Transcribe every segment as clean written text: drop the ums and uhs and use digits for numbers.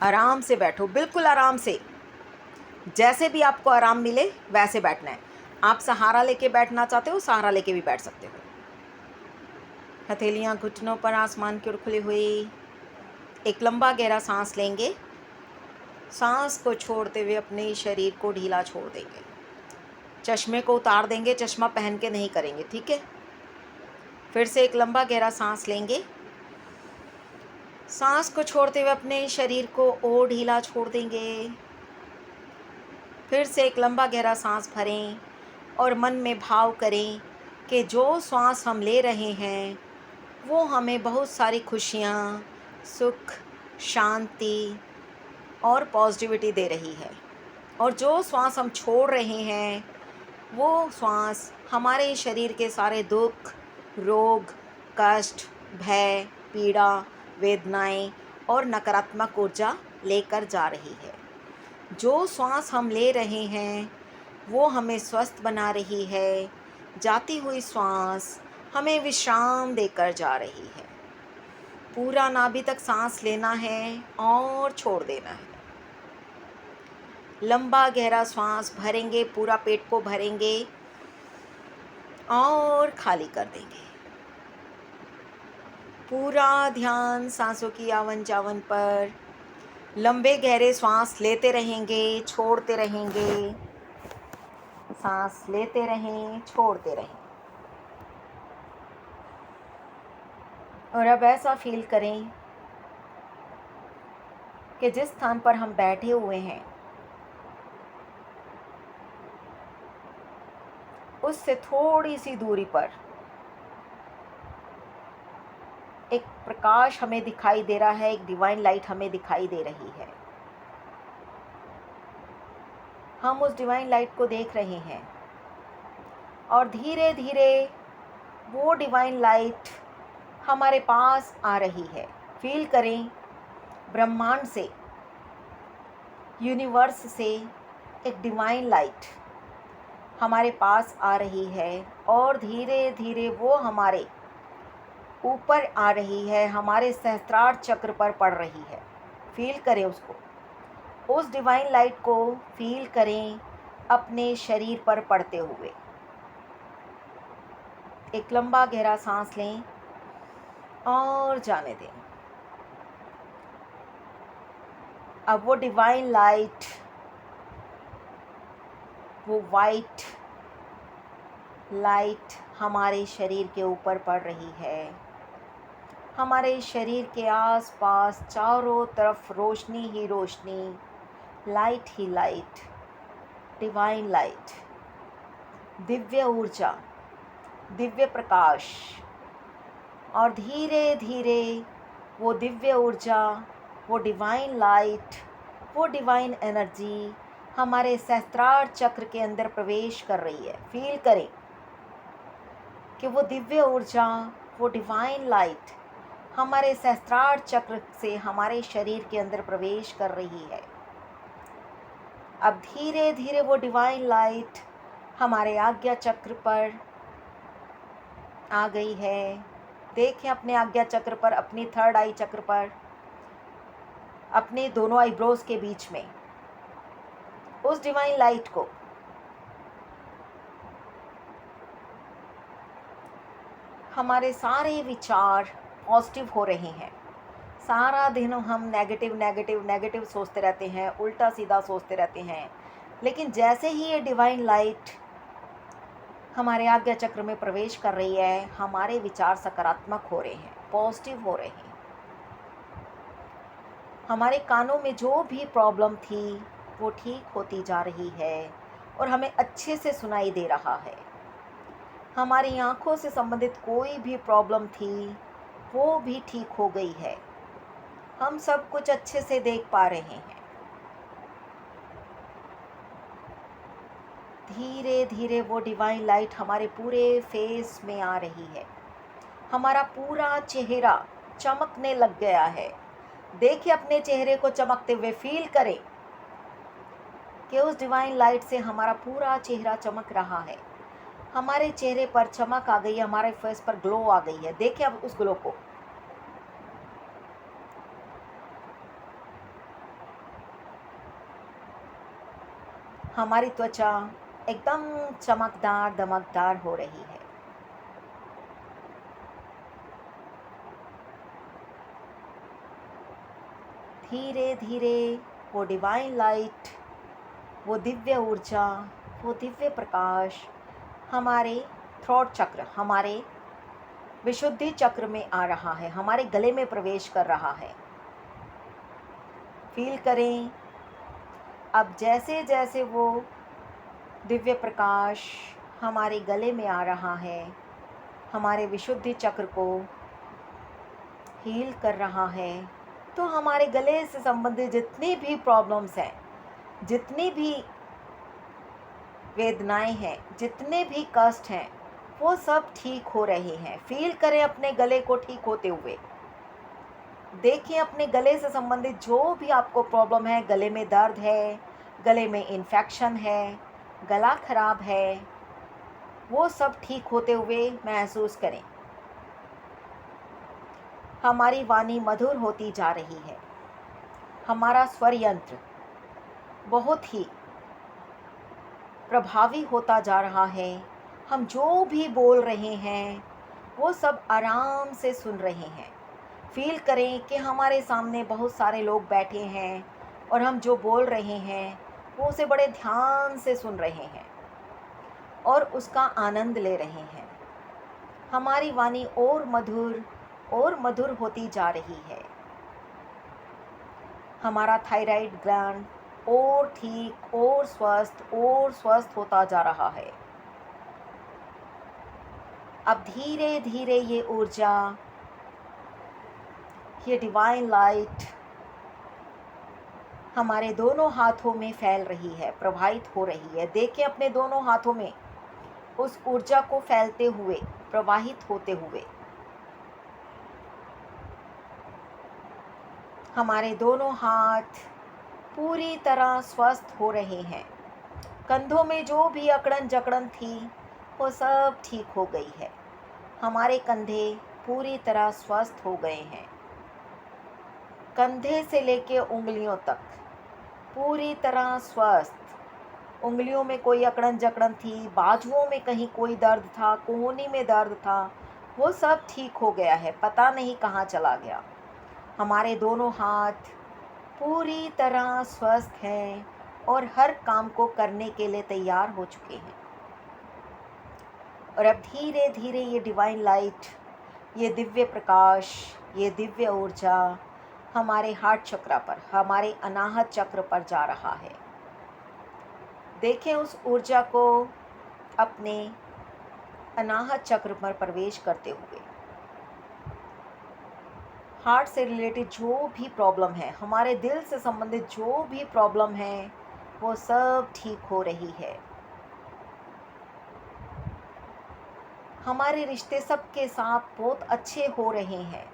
आराम से बैठो, बिल्कुल आराम से। जैसे भी आपको आराम मिले वैसे बैठना है। आप सहारा लेके बैठना चाहते हो, सहारा लेके भी बैठ सकते हो। हथेलियाँ घुटनों पर आसमान की ओर खुली हुई। एक लंबा गहरा सांस लेंगे। सांस को छोड़ते हुए अपने शरीर को ढीला छोड़ देंगे। चश्मे को उतार देंगे, चश्मा पहन के नहीं करेंगे, ठीक है। फिर से एक लंबा गहरा सांस लेंगे। सांस को छोड़ते हुए अपने शरीर को और ढीला छोड़ देंगे। फिर से एक लंबा गहरा सांस भरें और मन में भाव करें कि जो श्वास हम ले रहे हैं वो हमें बहुत सारी खुशियाँ, सुख, शांति और पॉजिटिविटी दे रही है। और जो श्वास हम छोड़ रहे हैं वो श्वास हमारे शरीर के सारे दुख, रोग, कष्ट, भय, पीड़ा, वेदनाएं और नकारात्मक ऊर्जा लेकर जा रही है। जो श्वास हम ले रहे हैं वो हमें स्वस्थ बना रही है। जाती हुई श्वास हमें विश्राम देकर जा रही है। पूरा नाभि तक सांस लेना है और छोड़ देना है। लंबा गहरा श्वास भरेंगे, पूरा पेट को भरेंगे और खाली कर देंगे। पूरा ध्यान सांसों की आवन जावन पर। लंबे गहरे श्वास लेते रहेंगे, छोड़ते रहेंगे। सांस लेते रहें, छोड़ते रहें। और अब ऐसा फील करें कि जिस स्थान पर हम बैठे हुए हैं उससे थोड़ी सी दूरी पर एक प्रकाश हमें दिखाई दे रहा है, एक डिवाइन लाइट हमें दिखाई दे रही है। हम उस डिवाइन लाइट को देख रहे हैं और धीरे धीरे वो डिवाइन लाइट हमारे पास आ रही है। फील करें ब्रह्मांड से, यूनिवर्स से एक डिवाइन लाइट हमारे पास आ रही है और धीरे धीरे वो हमारे ऊपर आ रही है, हमारे सहस्त्रार चक्र पर पड़ रही है। फील करें उसको, उस डिवाइन लाइट को फील करें अपने शरीर पर पड़ते हुए। एक लंबा गहरा सांस लें और जाने दें। अब वो डिवाइन लाइट, वो वाइट लाइट हमारे शरीर के ऊपर पड़ रही है। हमारे शरीर के आसपास चारों तरफ रोशनी ही रोशनी, लाइट ही लाइट, डिवाइन लाइट, दिव्य ऊर्जा, दिव्य प्रकाश। और धीरे धीरे वो दिव्य ऊर्जा, वो डिवाइन लाइट, वो डिवाइन एनर्जी हमारे सहस्त्रार चक्र के अंदर प्रवेश कर रही है। फील करें कि वो दिव्य ऊर्जा, वो डिवाइन लाइट हमारे सहस्त्रार चक्र से हमारे शरीर के अंदर प्रवेश कर रही है। अब धीरे धीरे वो डिवाइन लाइट हमारे आज्ञा चक्र पर आ गई है। देखें अपने आज्ञा चक्र पर, अपनी थर्ड आई चक्र पर, अपने दोनों आईब्रोज के बीच में उस डिवाइन लाइट को हमारे सारे विचार पॉजिटिव हो रहे हैं। सारा दिन हम नेगेटिव नेगेटिव नेगेटिव सोचते रहते हैं, उल्टा सीधा सोचते रहते हैं, लेकिन जैसे ही ये डिवाइन लाइट हमारे आज्ञा चक्र में प्रवेश कर रही है, हमारे विचार सकारात्मक हो रहे हैं, पॉजिटिव हो रहे हैं। हमारे कानों में जो भी प्रॉब्लम थी वो ठीक होती जा रही है और हमें अच्छे से सुनाई दे रहा है। हमारी आँखों से संबंधित कोई भी प्रॉब्लम थी वो भी ठीक हो गई है। हम सब कुछ अच्छे से देख पा रहे हैं। धीरे धीरे वो डिवाइन लाइट हमारे पूरे फेस में आ रही है। हमारा पूरा चेहरा चमकने लग गया है। देखिए अपने चेहरे को चमकते हुए, फील करें कि उस डिवाइन लाइट से हमारा पूरा चेहरा चमक रहा है। हमारे चेहरे पर चमक आ गई है, हमारे फेस पर ग्लो आ गई है। देखिए अब उस ग्लो को। हमारी त्वचा एकदम चमकदार दमकदार हो रही है। धीरे धीरे वो डिवाइन लाइट, वो दिव्य ऊर्जा, वो दिव्य प्रकाश हमारे थ्रोट चक्र, हमारे विशुद्धि चक्र में आ रहा है, हमारे गले में प्रवेश कर रहा है। फील करें अब जैसे जैसे वो दिव्य प्रकाश हमारे गले में आ रहा है, हमारे विशुद्धि चक्र को हील कर रहा है, तो हमारे गले से संबंधित जितनी भी प्रॉब्लम्स हैं, जितनी भी वेदनाएं हैं, जितने भी कष्ट हैं, वो सब ठीक हो रहे हैं। फील करें अपने गले को ठीक होते हुए। देखिए अपने गले से संबंधित जो भी आपको प्रॉब्लम है, गले में दर्द है, गले में इन्फेक्शन है, गला खराब है, वो सब ठीक होते हुए महसूस करें। हमारी वाणी मधुर होती जा रही है। हमारा स्वर यंत्र बहुत ही प्रभावी होता जा रहा है। हम जो भी बोल रहे हैं वो सब आराम से सुन रहे हैं। फील करें कि हमारे सामने बहुत सारे लोग बैठे हैं और हम जो बोल रहे हैं वो उसे बड़े ध्यान से सुन रहे हैं और उसका आनंद ले रहे हैं। हमारी वाणी और मधुर होती जा रही है। हमारा थायराइड ग्लैंड और ठीक और स्वस्थ होता जा रहा है। अब धीरे धीरे ये ऊर्जा, ये डिवाइन लाइट हमारे दोनों हाथों में फैल रही है, प्रवाहित हो रही है। देखें अपने दोनों हाथों में उस ऊर्जा को फैलते हुए, प्रवाहित होते हुए। हमारे दोनों हाथ पूरी तरह स्वस्थ हो रहे हैं। कंधों में जो भी अकड़न जकड़न थी वो सब ठीक हो गई है। हमारे कंधे पूरी तरह स्वस्थ हो गए हैं। कंधे से लेके उंगलियों तक पूरी तरह स्वस्थ। उंगलियों में कोई अकड़न जकड़न थी, बाजुओं में कहीं कोई दर्द था, कोहनी में दर्द था, वो सब ठीक हो गया है, पता नहीं कहाँ चला गया। हमारे दोनों हाथ पूरी तरह स्वस्थ हैं और हर काम को करने के लिए तैयार हो चुके हैं। और अब धीरे धीरे ये डिवाइन लाइट, ये दिव्य प्रकाश, ये दिव्य ऊर्जा हमारे हार्ट चक्र पर, हमारे अनाहत चक्र पर जा रहा है। देखें उस ऊर्जा को अपने अनाहत चक्र पर प्रवेश करते हुए। हार्ट से रिलेटेड जो भी प्रॉब्लम है, हमारे दिल से संबंधित जो भी प्रॉब्लम है, वो सब ठीक हो रही है। हमारे रिश्ते सबके साथ बहुत अच्छे हो रहे हैं।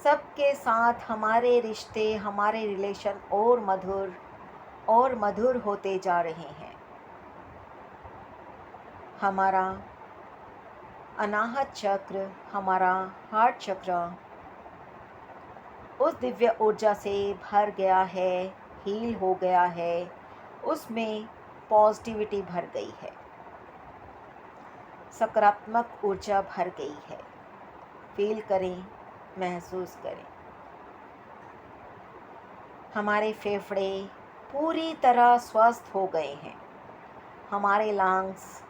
सबके साथ हमारे रिश्ते, हमारे रिलेशन और मधुर होते जा रहे हैं। हमारा अनाहत चक्र, हमारा हार्ट चक्र उस दिव्य ऊर्जा से भर गया है, हील हो गया है, उसमें पॉजिटिविटी भर गई है, सकारात्मक ऊर्जा भर गई है। फील करें, महसूस करें। हमारे फेफड़े पूरी तरह स्वस्थ हो गए हैं। हमारे लंग्स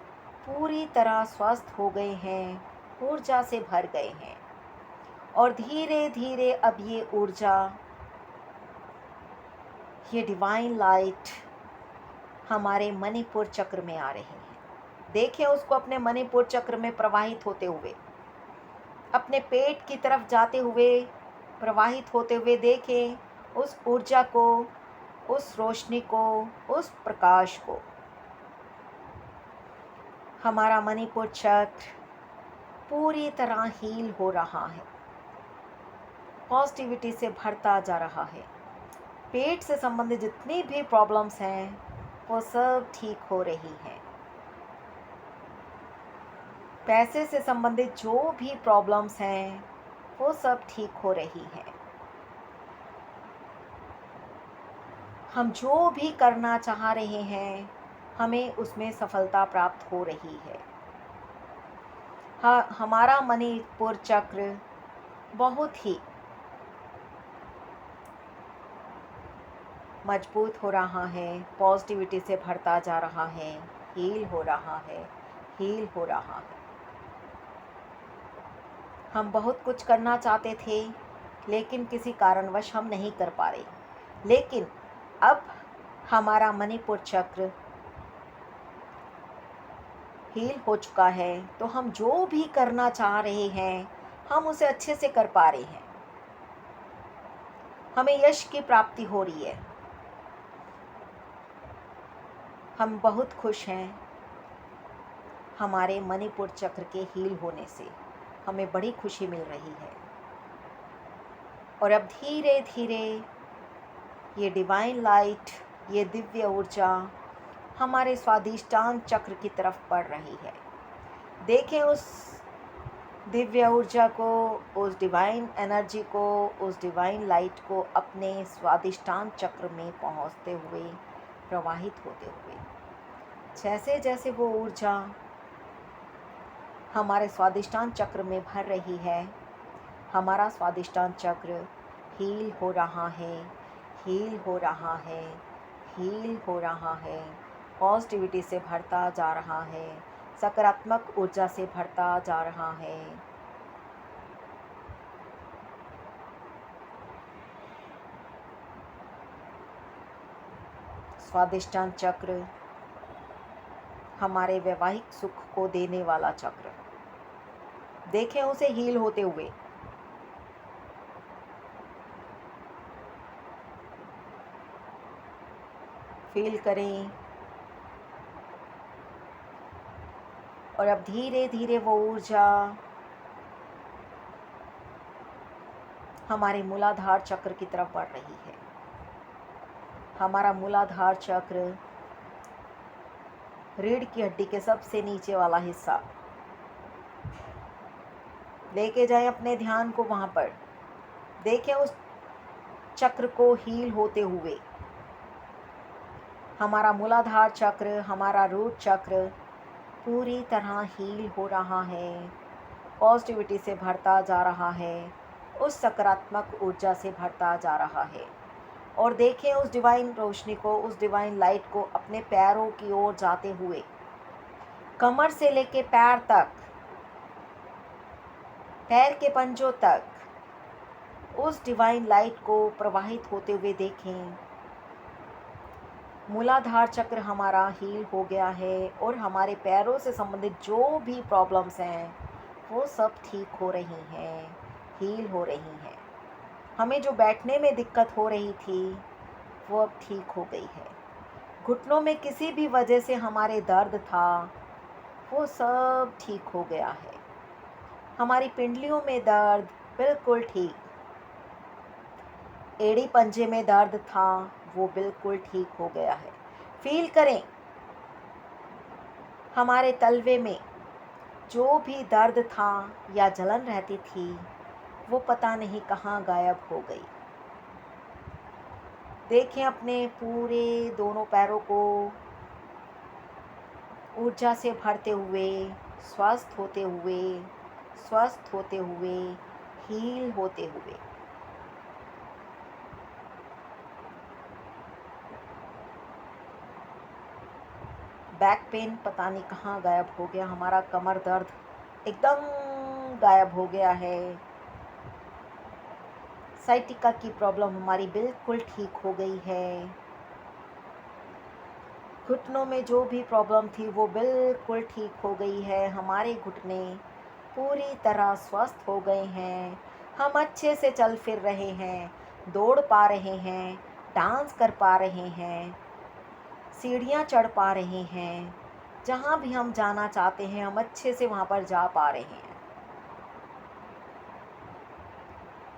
पूरी तरह स्वस्थ हो गए हैं, ऊर्जा से भर गए हैं। और धीरे धीरे अब ये ऊर्जा, ये डिवाइन लाइट हमारे मणिपुर चक्र में आ रही है। देखें उसको अपने मणिपुर चक्र में प्रवाहित होते हुए, अपने पेट की तरफ जाते हुए, प्रवाहित होते हुए। देखें उस ऊर्जा को, उस रोशनी को, उस प्रकाश को। हमारा मणिपुर चक्र पूरी तरह हील हो रहा है, पॉजिटिविटी से भरता जा रहा है। पेट से संबंधित जितनी भी प्रॉब्लम्स हैं वो सब ठीक हो रही हैं। पैसे से संबंधित जो भी प्रॉब्लम्स हैं वो सब ठीक हो रही हैं। हम जो भी करना चाह रहे हैं हमें उसमें सफलता प्राप्त हो रही है। हमारा मणिपुर चक्र बहुत ही मजबूत हो रहा है, पॉजिटिविटी से भरता जा रहा है, हील हो रहा है, हील हो रहा है। हम बहुत कुछ करना चाहते थे लेकिन किसी कारणवश हम नहीं कर पा रहे, लेकिन अब हमारा मणिपुर चक्र हील हो चुका है तो हम जो भी करना चाह रहे हैं हम उसे अच्छे से कर पा रहे हैं। हमें यश की प्राप्ति हो रही है। हम बहुत खुश हैं हमारे मणिपुर चक्र के हील होने से, हमें बड़ी खुशी मिल रही है। और अब धीरे धीरे ये डिवाइन लाइट, ये दिव्य ऊर्जा हमारे स्वादिष्टान चक्र की तरफ बढ़ रही है। देखें उस दिव्य ऊर्जा को, उस डिवाइन एनर्जी को, उस डिवाइन लाइट को अपने स्वादिष्टान चक्र में पहुंचते हुए, प्रवाहित होते हुए। जैसे जैसे वो ऊर्जा हमारे स्वादिष्टान चक्र में भर रही है, हमारा स्वादिष्टान चक्र हील हो रहा है, हील हो रहा है, हील हो रहा है, पॉजिटिविटी से भरता जा रहा है, सकारात्मक ऊर्जा से भरता जा रहा है। स्वादिष्टान चक्र हमारे वैवाहिक सुख को देने वाला चक्र, देखें उसे हील होते हुए। फील करें और अब धीरे धीरे वो ऊर्जा हमारे मूलाधार चक्र की तरफ बढ़ रही है। हमारा मूलाधार चक्र रीढ़ की हड्डी के सबसे नीचे वाला हिस्सा, लेके जाएं अपने ध्यान को वहाँ पर, देखें उस चक्र को हील होते हुए। हमारा मूलाधार चक्र, हमारा रूट चक्र पूरी तरह हील हो रहा है, पॉजिटिविटी से भरता जा रहा है, उस सकारात्मक ऊर्जा से भरता जा रहा है। और देखें उस डिवाइन रोशनी को, उस डिवाइन लाइट को अपने पैरों की ओर जाते हुए, कमर से लेके पैर तक, पैर के पंजों तक उस डिवाइन लाइट को प्रवाहित होते हुए देखें। मूलाधार चक्र हमारा हील हो गया है और हमारे पैरों से संबंधित जो भी प्रॉब्लम्स हैं वो सब ठीक हो रही हैं, हील हो रही हैं। हमें जो बैठने में दिक्कत हो रही थी वो अब ठीक हो गई है। घुटनों में किसी भी वजह से हमारे दर्द था वो सब ठीक हो गया है। हमारी पिंडलियों में दर्द बिल्कुल ठीक, एड़ी पंजे में दर्द था वो बिल्कुल ठीक हो गया है। फील करें हमारे तलवे में जो भी दर्द था या जलन रहती थी वो पता नहीं कहाँ गायब हो गई। देखें अपने पूरे दोनों पैरों को ऊर्जा से भरते हुए, स्वस्थ होते हुए, स्वस्थ होते हुए, हील होते हुए। बैक पेन पता नहीं कहाँ गायब हो गया, हमारा कमर दर्द एकदम गायब हो गया है। साइटिका की प्रॉब्लम हमारी बिल्कुल ठीक हो गई है। घुटनों में जो भी प्रॉब्लम थी वो बिल्कुल ठीक हो गई है। हमारे घुटने पूरी तरह स्वस्थ हो गए हैं। हम अच्छे से चल फिर रहे हैं, दौड़ पा रहे हैं, डांस कर पा रहे हैं, सीढ़ियाँ चढ़ पा रहे हैं। जहाँ भी हम जाना चाहते हैं हम अच्छे से वहाँ पर जा पा रहे हैं।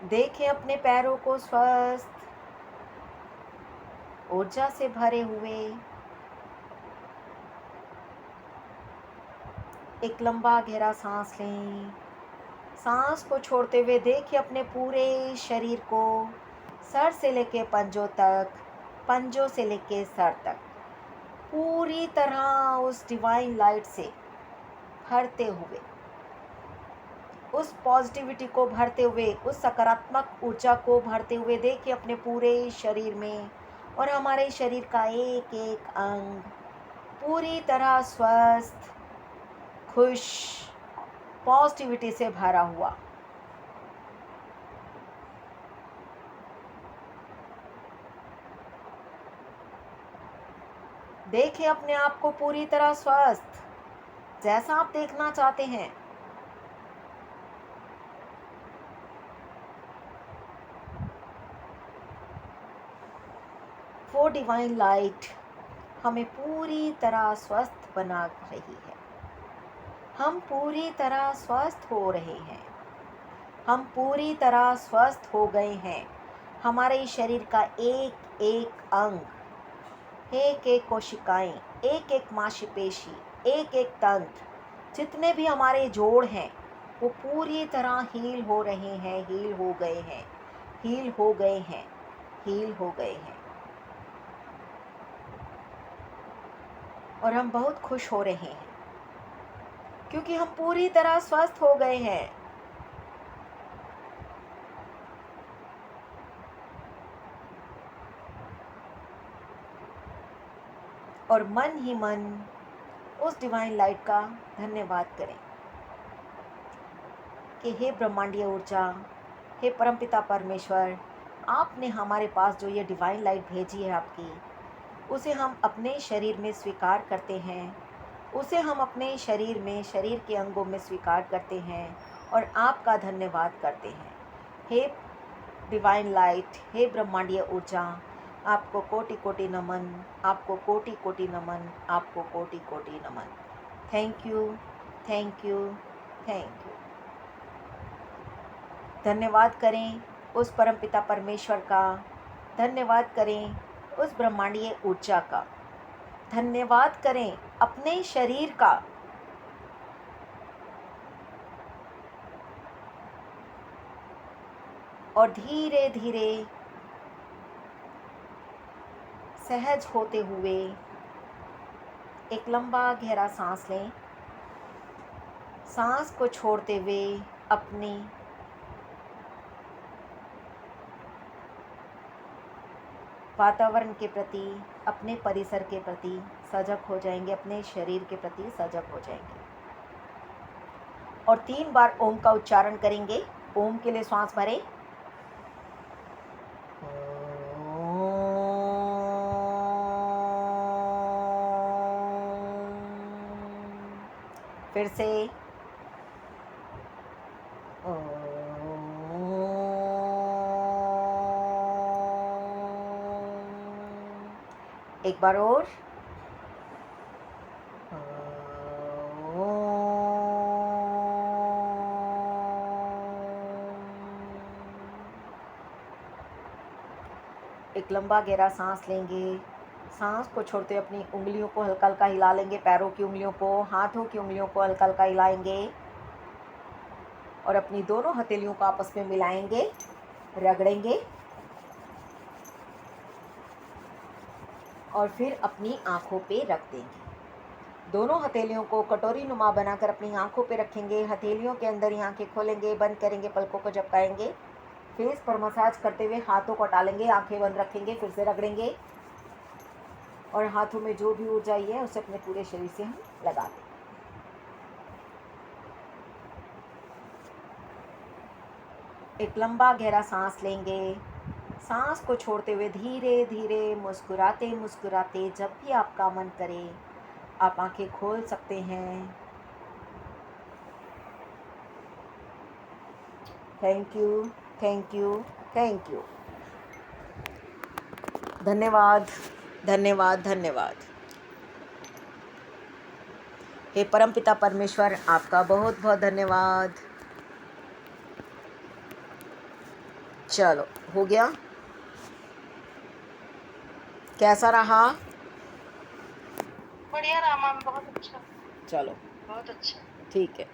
देखें अपने पैरों को स्वस्थ, ऊर्जा से भरे हुए। एक लंबा गहरा सांस लें। सांस को छोड़ते हुए देखिए अपने पूरे शरीर को, सर से लेके पंजों तक पंजों से लेके सर तक पूरी तरह उस डिवाइन लाइट से भरते हुए, उस पॉजिटिविटी को भरते हुए, उस सकारात्मक ऊर्जा को भरते हुए देखिए अपने पूरे शरीर में। और हमारे शरीर का एक एक अंग पूरी तरह स्वस्थ, खुश, पॉजिटिविटी से भरा हुआ। देखिए अपने आप को पूरी तरह स्वस्थ, जैसा आप देखना चाहते हैं। वो डिवाइन लाइट हमें पूरी तरह स्वस्थ बना रही है। हम पूरी तरह स्वस्थ हो रहे हैं। हम पूरी तरह स्वस्थ हो गए हैं। हमारे शरीर का एक एक अंग, एक एक कोशिकाएं, एक एक मांसपेशी, एक एक तंत्र, जितने भी हमारे जोड़ हैं वो पूरी तरह हील हो रहे हैं, हील हो गए हैं, हील हो गए हैं, हील हो गए हैं। और हम बहुत खुश हो रहे हैं क्योंकि हम पूरी तरह स्वस्थ हो गए हैं। और मन ही मन उस डिवाइन लाइट का धन्यवाद करें कि हे ब्रह्मांडीय ऊर्जा, हे परमपिता परमेश्वर, आपने हमारे पास जो ये डिवाइन लाइट भेजी है आपकी, उसे हम अपने शरीर में स्वीकार करते हैं, उसे हम अपने शरीर में, शरीर के अंगों में स्वीकार करते हैं और आपका धन्यवाद करते हैं। हे डिवाइन लाइट, हे ब्रह्मांडीय ऊर्जा, आपको कोटि कोटि नमन, आपको कोटि कोटि नमन, आपको कोटि कोटि नमन। Thank you, thank you, thank you. धन्यवाद करें उस परमपिता परमेश्वर का, धन्यवाद करें उस ब्रह्मांडीय ऊर्जा का, धन्यवाद करें अपने शरीर का। और धीरे धीरे सहज होते हुए एक लंबा गहरा सांस लें। सांस को छोड़ते हुए अपनी वातावरण के प्रति, अपने परिसर के प्रति सजग हो जाएंगे, अपने शरीर के प्रति सजग हो जाएंगे। और 3 बार ओम का उच्चारण करेंगे। ओम के लिए श्वास भरें। फिर से एक बार और। एक लंबा गहरा सांस लेंगे। सांस को छोड़ते हुए अपनी उंगलियों को हल्का हल्का हिला लेंगे, पैरों की उंगलियों को, हाथों की उंगलियों को हल्का हल्का हिलाएंगे और अपनी दोनों हथेलियों को आपस में मिलाएंगे, रगड़ेंगे और फिर अपनी आँखों पे रख देंगे। दोनों हथेलियों को कटोरी नुमा बनाकर अपनी आँखों पे रखेंगे। हथेलियों के अंदर ही आँखें खोलेंगे, बंद करेंगे, पलकों को झपकाएंगे। फेस पर मसाज करते हुए हाथों को टालेंगे, आँखें बंद रखेंगे, फिर से रगड़ेंगे और हाथों में जो भी ऊर्जा आई है उसे अपने पूरे शरीर से हम लगा दें। एक लंबा गहरा सांस लेंगे। सांस को छोड़ते हुए धीरे धीरे मुस्कुराते मुस्कुराते जब भी आपका मन करे आप आंखें खोल सकते हैं। Thank you, thank you, thank you. धन्यवाद, धन्यवाद, धन्यवाद। हे परमपिता परमेश्वर, आपका बहुत बहुत धन्यवाद। चलो, हो गया? कैसा रहा? बढ़िया रहा मैम, बहुत अच्छा। चलो, बहुत अच्छा। ठीक है।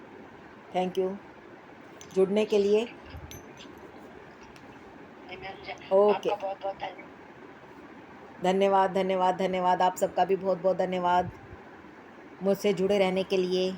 थैंक यू जुड़ने के लिए। Ma'am okay. आपका बहुत बहुत धन्यवाद। धन्यवाद, धन्यवाद, धन्यवाद। आप सबका भी बहुत बहुत धन्यवाद मुझसे जुड़े रहने के लिए।